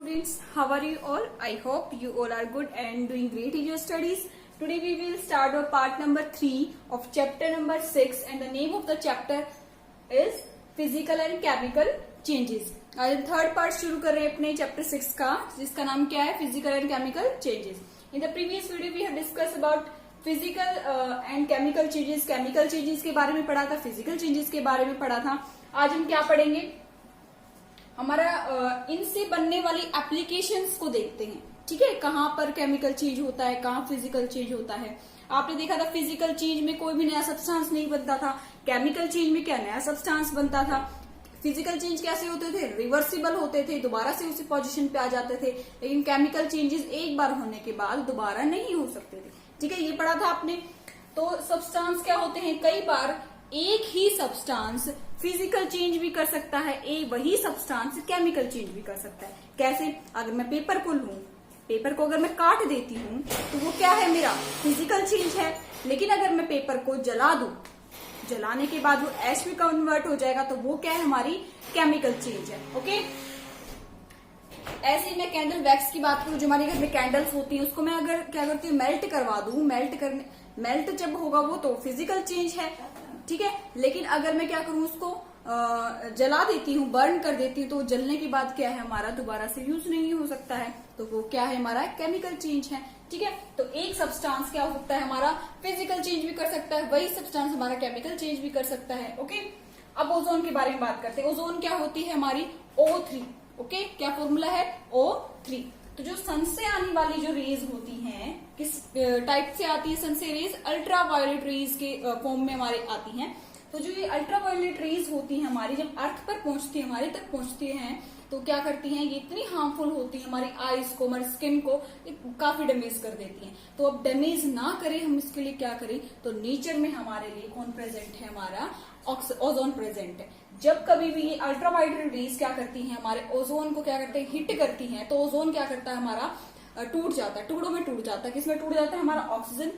Students, how are you all? I hope you all are good and doing great in your studies. Today we will start our part number 3 of chapter number 6 and the name of the chapter is Physical and Chemical Changes. आज हम third part शुरू कर रहे हैं अपने chapter 6 का, जिसका नाम क्या है? Physical and chemical changes. In the previous video we have discuss about physical and chemical changes. Chemical changes के बारे में पढ़ा था, फिजिकल चेंजेस के बारे में पढ़ा था. आज हम क्या पढ़ेंगे? हमारा इनसे बनने वाली एप्लीकेशंस को देखते हैं. ठीक है, कहाँ पर केमिकल चेंज होता है, कहाँ फिजिकल चेंज होता है. आपने देखा था फिजिकल चेंज में कोई भी नया सब्सटेंस नहीं बनता था. केमिकल चेंज में क्या नया सब्सटेंस बनता था. फिजिकल चेंज कैसे होते थे? रिवर्सिबल होते थे, दोबारा से उसी पोजीशन पे आ जाते थे. लेकिन केमिकल चेंजेस एक बार होने के बाद दोबारा नहीं हो सकते थे. ठीक है, ये पढ़ा था आपने. तो सब्सटेंस क्या होते हैं? कई बार एक ही सब्सटेंस फिजिकल चेंज भी कर सकता है, एक वही सब्सटेंस केमिकल चेंज भी कर सकता है. कैसे? अगर मैं पेपर को लूं, पेपर को अगर मैं काट देती हूं तो वो क्या है? मेरा फिजिकल चेंज है. लेकिन अगर मैं पेपर को जला दूं, जलाने के बाद वो ऐश में कन्वर्ट हो जाएगा, तो वो क्या है? हमारी केमिकल चेंज है. ओके, ऐसे ही मैं कैंडल वैक्स की बात करूं, जो हमारे घर में कैंडल्स होती है, उसको मैं अगर क्या करती हूँ, मेल्ट करवा दूं. मेल्ट जब होगा वो तो फिजिकल चेंज है. ठीक है, लेकिन अगर मैं क्या करूं, उसको जला देती हूँ, बर्न कर देती हूँ, तो जलने के बाद क्या है? हमारा दोबारा से यूज नहीं हो सकता है. तो वो क्या है? हमारा केमिकल चेंज है. ठीक है, तो एक सब्सटेंस क्या हो सकता है? हमारा फिजिकल चेंज भी कर सकता है, वही सब्सटेंस हमारा केमिकल चेंज भी कर सकता है. ओके, अब ओजोन के बारे में बात करते हैं. ओजोन क्या होती है? हमारी O3. ओके, क्या फॉर्मूला है? O3. तो जो सन से आने वाली जो रेज होती हैं, किस टाइप से आती है सन से रेज? अल्ट्रा वायलेट रेज के फॉर्म में हमारे आती हैं. तो जो ये अल्ट्रा वायलेट रेज होती हैं हमारी, जब अर्थ पर पहुंचती है, हमारे तक पहुंचती हैं, तो क्या करती हैं? ये इतनी हार्मफुल होती है हमारी आईज को, हमारी स्किन को काफी डैमेज कर देती हैं. तो अब डैमेज ना करें, हम इसके लिए क्या करें? तो नेचर में हमारे लिए कौन प्रेजेंट है? हमारा ओजोन प्रेजेंट है. जब कभी भी ये अल्ट्रावायलेट रेज क्या करती हैं? हमारे ओजोन को क्या करते हैं? हिट करती हैं. तो ओजोन क्या करता है? हमारा टूट जाता है, टुकड़ों में टूट जाता है. किसमें टूट जाता है? हमारा ऑक्सीजन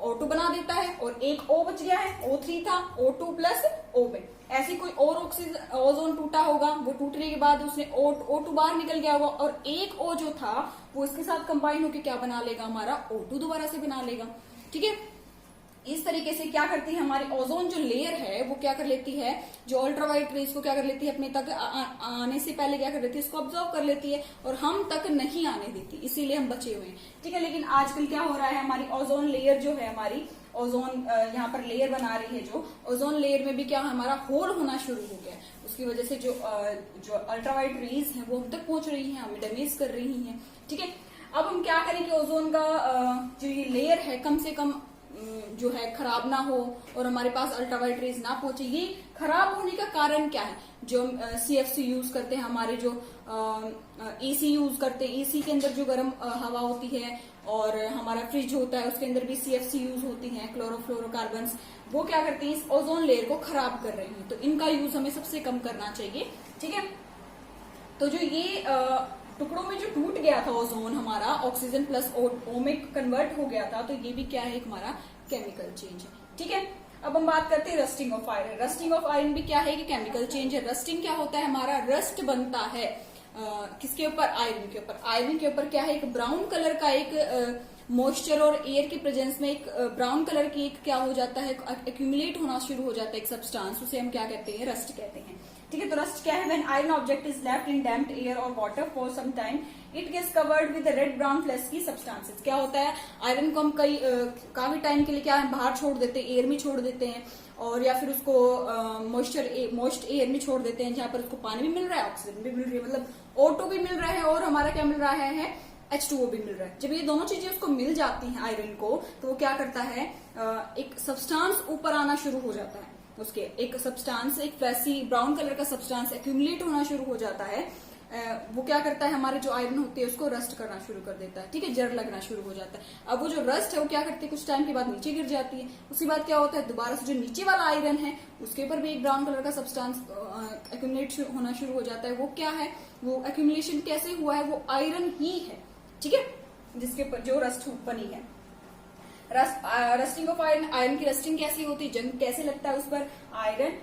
O2 बना देता है, और एक O बच गया है, O3 था, O2 प्लस O में. ऐसी कोई और ऑक्सीजन ओजोन टूटा होगा, वो टूटने के बाद उसने O2 बाहर निकल गया होगा, और एक O जो था वो इसके साथ कंबाइन होकर क्या बना लेगा? हमारा O2 दोबारा से बना लेगा. ठीक है, इस तरीके से क्या करती है हमारी ओजोन जो लेयर है, वो क्या कर लेती है? जो अल्ट्रावायलेट रेज को क्या कर लेती है? अपने तक आने से पहले क्या कर लेती है? इसको ऑब्जर्व कर लेती है, और हम तक नहीं आने देती, इसीलिए हम बचे हुए हैं. ठीक है, लेकिन आजकल क्या हो रहा है? हमारी ओजोन लेयर जो है, हमारी ओजोन यहाँ पर लेयर बना रही है, जो ओजोन लेयर में भी क्या हमारा होल होना शुरू हो गया. उसकी वजह से जो अल्ट्रावायलेट रेज है वो हम तक पहुंच रही है, हमें डैमेज कर रही है. ठीक है, अब हम क्या करें कि ओजोन का जो ये लेयर है कम से कम जो है खराब ना हो, और हमारे पास अल्ट्रावायलेट रेज ना पहुंचे. ये खराब होने का कारण क्या है? जो CFC यूज करते हैं, हमारे जो AC यूज करते हैं, AC के अंदर जो गर्म हवा होती है, और हमारा फ्रिज होता है, उसके अंदर भी CFC यूज होती है, क्लोरोफ्लोरोकार्बन्स. वो क्या करती हैं? इस ओजोन लेयर को खराब कर रही हैं. तो इनका यूज हमें सबसे कम करना चाहिए. ठीक है, तो जो ये टुकड़ों में जो टूट गया था ओजोन, हमारा ऑक्सीजन प्लस O में कन्वर्ट हो गया था, तो ये भी क्या है? हमारा केमिकल चेंज है. ठीक है, अब हम बात करते हैं rusting of iron. Rusting of iron भी क्या है? कि केमिकल चेंज है. रस्टिंग क्या होता है? हमारा रस्ट बनता है किसके ऊपर? आयरन के ऊपर. आयरन के ऊपर क्या है? एक ब्राउन कलर का एक मॉइस्चर और एयर के प्रेजेंस में एक ब्राउन कलर की एक क्या हो जाता है? एक्यूमुलेट होना शुरू हो जाता है एक सब्सटेंस, उसे हम क्या कहते हैं? रस्ट कहते हैं. ठीक है, तो रस्ट क्या है? When iron object is left in damped air और water for some time it gets covered with red brown flaky substances. क्या होता है? आयरन को हम काफी टाइम के लिए क्या है? बाहर छोड़ देते हैं, एयर में छोड़ देते हैं, और या फिर उसको मॉइस्ट एयर में छोड़ देते हैं, जहां पर उसको पानी भी मिल रहा है, ऑक्सीजन भी मिल रही है, मतलब O2 भी मिल रहा है, और हमारा क्या मिल रहा है? H2O भी मिल रहा है. जब ये दोनों चीजें उसको मिल जाती हैं आयरन को, तो वो क्या करता है? एक सब्सटेंस ऊपर आना शुरू हो जाता है. उसके एक सब्सटेंस, एक वैसी ब्राउन कलर का सब्सटेंस एक्यूमुलेट होना शुरू हो जाता है. वो क्या करता है? हमारे जो आयरन होती है उसको रस्ट करना शुरू कर देता है. ठीक है, जड़ लगना शुरू हो जाता है. अब वो जो रस्ट है वो क्या करती है? कुछ टाइम के बाद नीचे गिर जाती है. उसके बाद क्या होता है? दोबारा से जो नीचे वाला आयरन है उसके ऊपर भी एक ब्राउन कलर का सब्सटेंस एक्यूमुलेट होना शुरू हो जाता है. वो क्या है? वो एक्यूमुलेशन कैसे हुआ है? वो आयरन ही है. ठीक है, जिसके ऊपर जो रस्ट बनी है. Rusting of iron. आयरन की रस्टिंग कैसी होती है? जंग कैसे लगता है उस पर? आयरन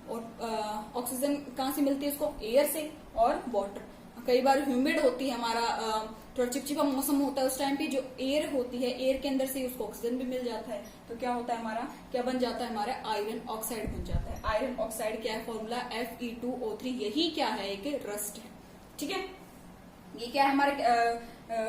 और ऑक्सीजन कहाँ से मिलती है उसको? एयर से और वाटर. कई बार ह्यूमिड होती है, हमारा थोड़ा चिपचिपा मौसम होता है, उस टाइम पे जो एयर होती है, एयर के अंदर से उसको ऑक्सीजन भी मिल जाता है, तो क्या होता है हमारा, क्या बन जाता है हमारा, आयरन ऑक्साइड बन जाता है। आयरन ऑक्साइड क्या है, फॉर्मूला Fe2O3, यही क्या है, एक रस्ट है। ठीक है, ये क्या है हमारे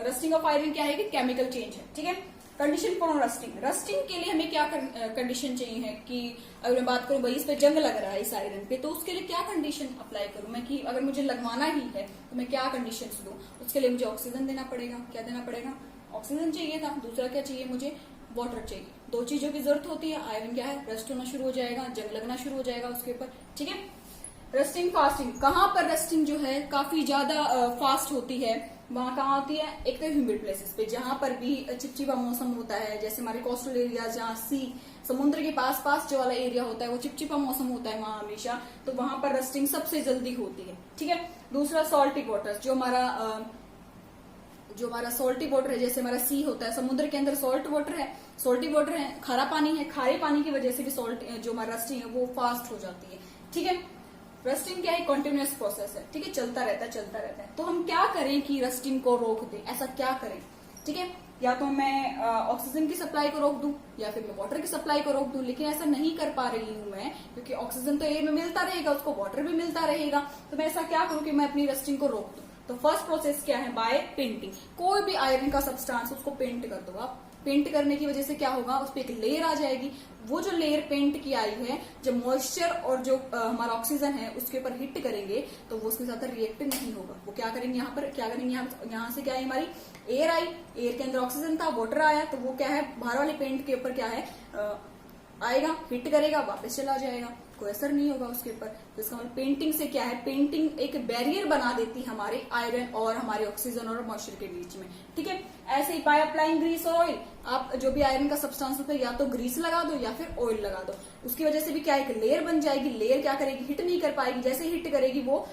रस्टिंग ऑफ आयरन क्या है कि केमिकल चेंज है। ठीक है, कंडीशन फॉर रस्टिंग, रस्टिंग के लिए हमें क्या कंडीशन चाहिए है कि अगर मैं बात करूं भाई इस पे जंग लग रहा है इस आयरन पे, तो उसके लिए क्या कंडीशन अप्लाई करूं मैं, कि अगर मुझे लगवाना ही है तो मैं क्या कंडीशंस दूं। उसके लिए मुझे ऑक्सीजन देना पड़ेगा। क्या देना पड़ेगा, ऑक्सीजन चाहिए था। दूसरा क्या चाहिए मुझे, वाटर चाहिए। दो चीजों की जरूरत होती है। आयरन क्या है, रस्ट होना शुरू हो जाएगा, जंग लगना शुरू हो जाएगा उसके ऊपर। ठीक है, रस्टिंग फास्टिंग, कहाँ पर रस्टिंग जो है काफी ज्यादा फास्ट होती है, वहां कहाँ होती है, एक तो ह्यूमिड प्लेसेस पे जहां पर भी चिपचिपा मौसम होता है, जैसे हमारे कोस्टल एरिया जहाँ समुद्र के पास जो वाला एरिया होता है वो चिपचिपा मौसम होता है वहां हमेशा, तो वहां पर रस्टिंग सबसे जल्दी होती है। ठीक है, दूसरा सॉल्टी वाटर, जो हमारा सॉल्टी वाटर है, जैसे हमारा सी होता है, समुद्र के अंदर सॉल्ट वाटर है, सॉल्टी वाटर है, खारा पानी है, खारे पानी की वजह से भी सॉल्ट जो हमारा रस्टिंग है वो फास्ट हो जाती है। ठीक है, रस्टिंग क्या है, कॉन्टिन्यूस प्रोसेस है। ठीक है, चलता रहता है। तो हम क्या करें कि रस्टिंग को रोक दें, ऐसा क्या करें। ठीक है, या तो मैं ऑक्सीजन की सप्लाई को रोक दूं या फिर मैं वाटर की सप्लाई को रोक दूं, लेकिन ऐसा नहीं कर पा रही हूं मैं, क्योंकि ऑक्सीजन तो एयर में मिलता रहेगा, उसको वाटर भी मिलता रहेगा। तो मैं ऐसा क्या करूं कि मैं अपनी रस्टिंग को रोक दूं। तो फर्स्ट प्रोसेस क्या है, बाय पेंटिंग। कोई भी आयरन का सब्सटेंस उसको पेंट कर दो आप। पेंट करने की वजह से क्या होगा, उस पर एक लेयर आ जाएगी। वो जो लेयर पेंट की आई है, जब मॉइस्चर और जो हमारा ऑक्सीजन है उसके ऊपर हिट करेंगे तो वो उसके साथ रिएक्ट नहीं होगा। वो क्या करेंगे, यहाँ पर क्या करेंगे, यहाँ से क्या है, हमारी एयर आई, एयर के अंदर ऑक्सीजन था, वाटर आया, तो वो क्या है, बाहर वाले पेंट के ऊपर क्या है, आएगा, हिट करेगा, वापस चला जाएगा, कोई असर नहीं होगा उसके ऊपर। तो इसका मतलब पेंटिंग से क्या है, पेंटिंग एक बैरियर बना देती है हमारे आयरन और हमारे ऑक्सीजन और मॉइस्चर के बीच में। ठीक है, ऐसे ही बाय अप्लाइंग ग्रीस और ऑयल, आप जो भी आयरन का सब्सटेंस होता है या तो ग्रीस लगा दो या फिर ऑयल लगा दो। उसकी वजह से भी क्या एक लेयर बन जाएगी। लेयर क्या करेगी, हिट नहीं कर पाएगी, जैसे हिट करेगी वो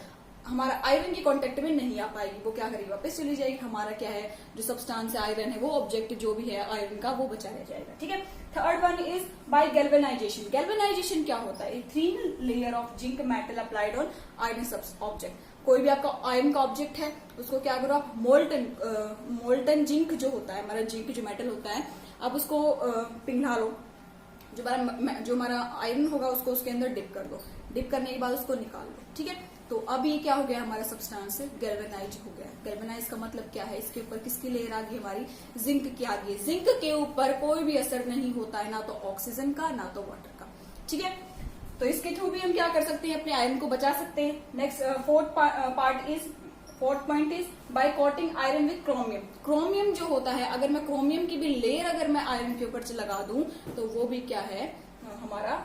हमारा आयरन के कांटेक्ट में नहीं आ पाएगी, वो क्या करेगी, वापस चली जाएगी। हमारा क्या है, जो सब्सटेंस है आयरन है, वो ऑब्जेक्ट जो भी है आयरन का वो बचा रह जाएगा। ठीक है, third one is by galvanisation. Galvanisation क्या होता है, thin layer of zinc metal applied on iron object. कोई भी आपका आयरन का ऑब्जेक्ट है उसको क्या करो आप, मोल्टन जिंक जो होता है, हमारा जिंक जो मेटल होता है, आप उसको पिघला लो। जो हमारा आयरन होगा उसको उसके अंदर डिप कर दो। डिप करने के बाद उसको निकाल लो। ठीक है, तो अब ये क्या हो गया, हमारा सब्सटेंस गैल्वेनाइज हो गया। गैल्वेनाइज का मतलब क्या है, इसके ऊपर किसकी लेयर आ गई, हमारी जिंक की आ गई। जिंक के ऊपर कोई भी असर नहीं होता है, ना तो ऑक्सीजन का ना तो वाटर का। ठीक है, तो इसके थ्रू भी हम क्या कर सकते हैं, अपने आयरन को बचा सकते हैं। Next fourth point is by coating iron with chromium. Chromium जो होता है, अगर मैं क्रोमियम की भी लेयर अगर मैं आयरन के ऊपर लगा दूं तो वो भी क्या है, हमारा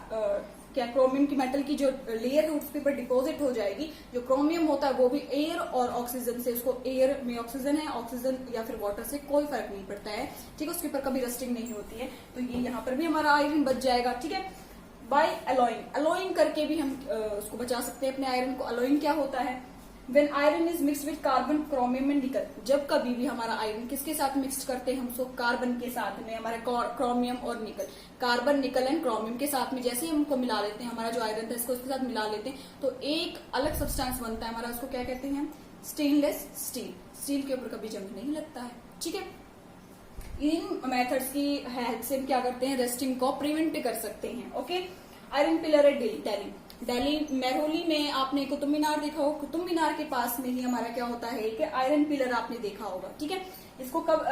क्या क्रोमियम की मेटल की जो लेयर है उसके ऊपर डिपॉजिट हो जाएगी। जो क्रोमियम होता है वो भी एयर और ऑक्सीजन से, उसको एयर में ऑक्सीजन है, ऑक्सीजन या फिर वाटर से कोई फर्क नहीं पड़ता है। ठीक है, उसके ऊपर कभी रस्टिंग नहीं होती है, तो ये यहाँ पर भी हमारा आयरन बच जाएगा। ठीक है, बाय अलोइंग करके भी हम उसको बचा सकते हैं अपने आयरन को। अलोइंग क्या होता है, when iron is mixed with carbon, chromium and निकल। जब कभी भी हमारा आयरन किसके साथ मिक्स करते हैं, हम उसको कार्बन के साथ में, हमारे क्रोमियम और निकल, कार्बन निकल एंड क्रोमियम के साथ में जैसे ही हमको मिला लेते हैं, हमारा जो आयरन था इसको उसके साथ मिला लेते हैं, तो एक अलग सब्सटेंस बनता है हमारा, उसको क्या कहते हैं, स्टेनलेस स्टील। स्टील के ऊपर कभी जंग नहीं लगता है। ठीक है, इन मेथड्स की हेल्प से हम क्या करते हैं, रस्टिंग को प्रिवेंट कर सकते हैं। ओके, आयरन पिलर है दिल्ली मेहरौली में आपने कुतुब मीनार देखा हो, कुतुब मीनार के पास में ही हमारा क्या होता है कि आयरन पिलर आपने देखा होगा। ठीक है, इसको कब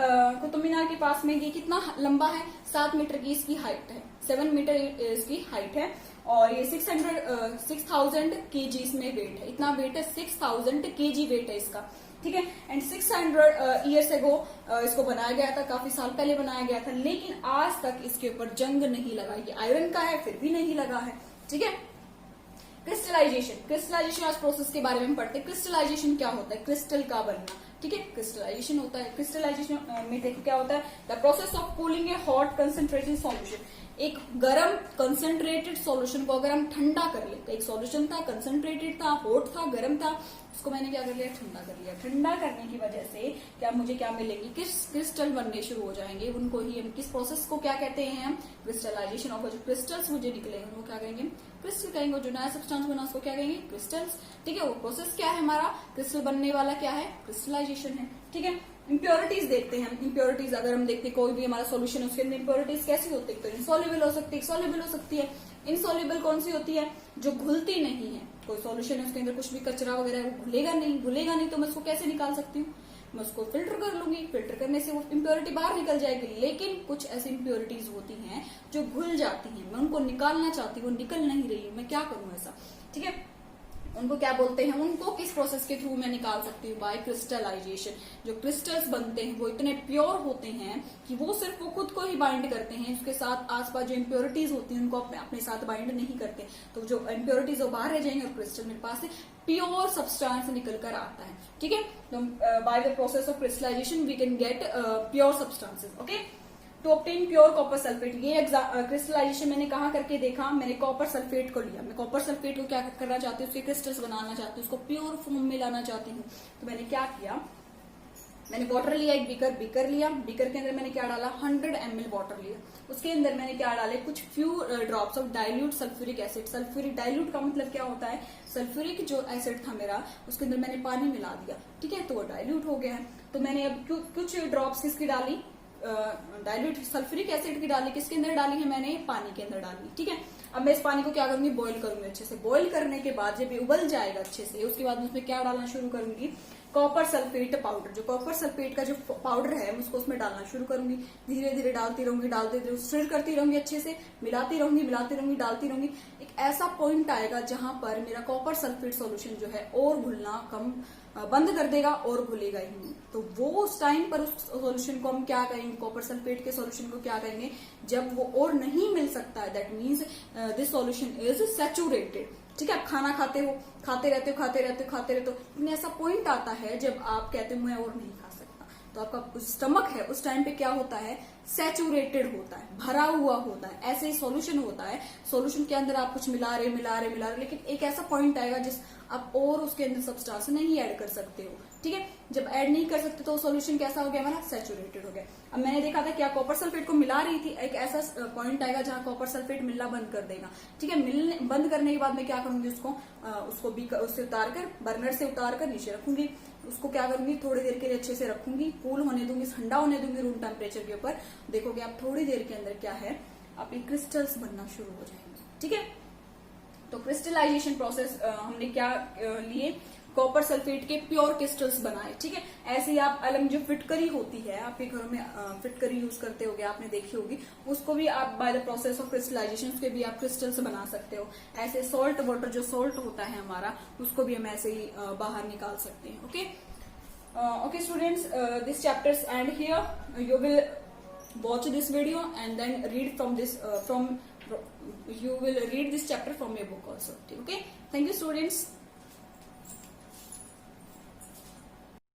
कुतुब मीनार के पास में ये कितना लंबा है, 7 मीटर की इसकी हाइट है, 7 मीटर इसकी हाइट है, और ये 6000 केजी इसमें वेट है। इतना वेट है, 6000 केजी वेट है इसका। ठीक है, एंड 600 ईयर्स एगो इसको बनाया गया था, काफी साल पहले बनाया गया था, लेकिन आज तक इसके ऊपर जंग नहीं लगा। ये आयरन का है फिर भी नहीं लगा है। ठीक है, क्रिस्टलाइजेशन आज प्रोसेस के बारे में पढ़ते हैं। क्रिस्टलाइजेशन क्या होता है, क्रिस्टल का बनना। ठीक है। क्रिस्टलाइजेशन होता है, क्रिस्टलाइजेशन में देखो क्या होता है, the process of cooling A hot concentrated solution. एक गर्म कंसेंट्रेटेड सॉल्यूशन को अगर हम ठंडा कर लेते, एक सॉल्यूशन था, कंसेंट्रेटेड था, हॉट था, गर्म था, उसको मैंने क्या कर लिया, ठंडा कर लिया। ठंडा करने की वजह से क्या मुझे क्या मिलेगी, क्रिस्टल बनने शुरू हो जाएंगे। उनको ही हम किस प्रोसेस को क्या कहते हैं, हम क्रिस्टलाइजेशन ऑफ जो क्रिस्टल्स मुझे निकलेंगे उनको क्या कहेंगे, क्रिस्टल कहेंगे। जो नया सब्सटेंस बना उसको क्या कहेंगे, क्रिस्टल्स। ठीक है, वो प्रोसेस क्या है हमारा, क्रिस्टल बनने वाला क्या है, क्रिस्टलाइजेशन है। ठीक है, इंप्योरिटीज देखते हैं हम। इंप्योरिटीज अगर हम देखते हैं कोई भी हमारा सॉल्यूशन है उसके अंदर इंप्योरिटीज कैसी होती है, तो इनसॉल्युबल हो सकती है, सॉल्युबल हो सकती है। इनसॉल्युबल कौन सी होती है, जो घुलती नहीं है। कोई सॉल्यूशन है उसके अंदर कुछ भी कचरा वगैरह है, वो घुलेगा नहीं, तो मैं उसको कैसे निकाल सकती हूँ, मैं उसको फिल्टर कर लूंगी। फिल्टर करने से वो इम्प्योरिटी बाहर निकल जाएगी। लेकिन कुछ ऐसी इम्प्योरिटीज होती हैं जो घुल जाती हैं, मैं उनको निकालना चाहती हूँ, वो निकल नहीं रही है, मैं क्या करूँ ऐसा। ठीक है, उनको क्या बोलते हैं, उनको किस प्रोसेस के थ्रू मैं निकाल सकती हूँ, बाय क्रिस्टलाइजेशन। जो क्रिस्टल्स बनते हैं वो इतने प्योर होते हैं कि वो सिर्फ वो खुद को ही बाइंड करते हैं, उसके साथ आसपास जो इम्प्योरिटीज होती हैं उनको अपने साथ बाइंड नहीं करते। तो जो इम्प्योरिटीज वो बाहर रह जाएंगे और क्रिस्टल मेरे पास से प्योर सब्सटेंस निकल कर आता है। ठीक है, तो by the process of crystallisation we can get pure substances. Okay, to obtain pure copper sulphate. ये क्रिस्टलाइजेशन मैंने कहाँ करके देखा, मैंने कॉपर सल्फेट को लिया। मैं कॉपर सल्फेट को क्या करना चाहती हूँ, उसके क्रिस्टल्स बनाना चाहती हूँ, उसको प्योर फॉर्म में लाना चाहती हूँ। तो मैंने क्या किया, मैंने वाटर लिया, एक बीकर लिया। बीकर के अंदर मैंने क्या डाला, 100 ml वाटर लिया। उसके अंदर मैंने क्या डाले, कुछ few drops of dilute sulphuric acid. Sulphuric dilute का मतलब क्या होता है, सल्फ्यूरिक जो एसिड था मेरा उसके अंदर मैंने पानी मिला दिया। ठीक है, तो वो डाइल्यूट हो गया है। तो मैंने अब कुछ ड्रॉप्स किसकी डाली, डाइल्यूट सल्फ्यूरिक एसिड की डाली, किसके अंदर डाली है, मैंने पानी के अंदर डाली। ठीक है, अब मैं इस पानी को क्या करूंगी, बॉईल करूंगी अच्छे से। बॉईल करने के बाद जब ये उबल जाएगा अच्छे से, उसके बाद उसमें क्या डालना शुरू करूंगी, कॉपर सल्फेट पाउडर। जो कॉपर सल्फेट का जो पाउडर है उसको उसमें डालना शुरू करूंगी। धीरे धीरे डालती रहूंगी, स्टिर करती रहूंगी, अच्छे से मिलाती रहूंगी, डालती रहूंगी। एक ऐसा पॉइंट आएगा जहां पर मेरा कॉपर सल्फेट सॉल्यूशन जो है और घुलना कम बंद कर देगा और घुलेगा ही नहीं। तो वो उस टाइम पर उस सॉल्यूशन को हम क्या करेंगे, कॉपर सल्फेट के सॉल्यूशन को क्या करेंगे, जब वो और नहीं मिल सकता है, that means this solution is saturated. ठीक है, आप खाना खाते रहते हो, लेकिन ऐसा पॉइंट आता है जब आप कहते हो मैं और नहीं खा सकता, तो आपका स्टमक है उस टाइम पे क्या होता है, सैचुरेटेड होता है, भरा हुआ होता है। ऐसे ही सॉल्यूशन होता है, सॉल्यूशन के अंदर आप कुछ मिला रहे, लेकिन एक ऐसा पॉइंट आएगा जिस आप और उसके अंदर सब्सटेंस नहीं ऐड कर सकते हो। ठीक है, जब ऐड नहीं कर सकते तो सॉल्यूशन कैसा हो गया हमारा, सैचुरेटेड हो गया। अब मैंने देखा था क्या कॉपर सल्फेट को मिला रही थी, एक ऐसा पॉइंट आएगा जहां कॉपर सल्फेट मिलना बंद कर देगा। ठीक है, मिलने बंद करने के बाद मैं क्या करूंगी, उसको भी उससे उतार कर, बर्नर से उतार कर नीचे रखूंगी। उसको क्या करूंगी, थोड़ी देर के लिए अच्छे से रखूंगी, कूल होने दूंगी, ठंडा होने दूंगी रूम टेम्परेचर के ऊपर। देखोगे आप थोड़ी देर के अंदर क्या है, आपके क्रिस्टल्स बनना शुरू हो जाएंगे। ठीक है, तो क्रिस्टलाइजेशन प्रोसेस हमने क्या लिए, कॉपर सल्फेट के प्योर क्रिस्टल्स बनाए। ठीक है, ऐसे ही आप अलग जो फिटकरी होती है, आपके घरों में फिटकरी यूज करते होगे, आपने देखी होगी, उसको भी आप by the process of crystallisation उसके भी आप क्रिस्टल्स बना सकते हो। ऐसे सॉल्ट वाटर, जो सॉल्ट होता है हमारा, उसको भी हम ऐसे ही बाहर निकाल सकते हैं। Okay students, this chapters and here. You will watch this video and then read from this you will read this chapter from your book also. Okay, thank you students.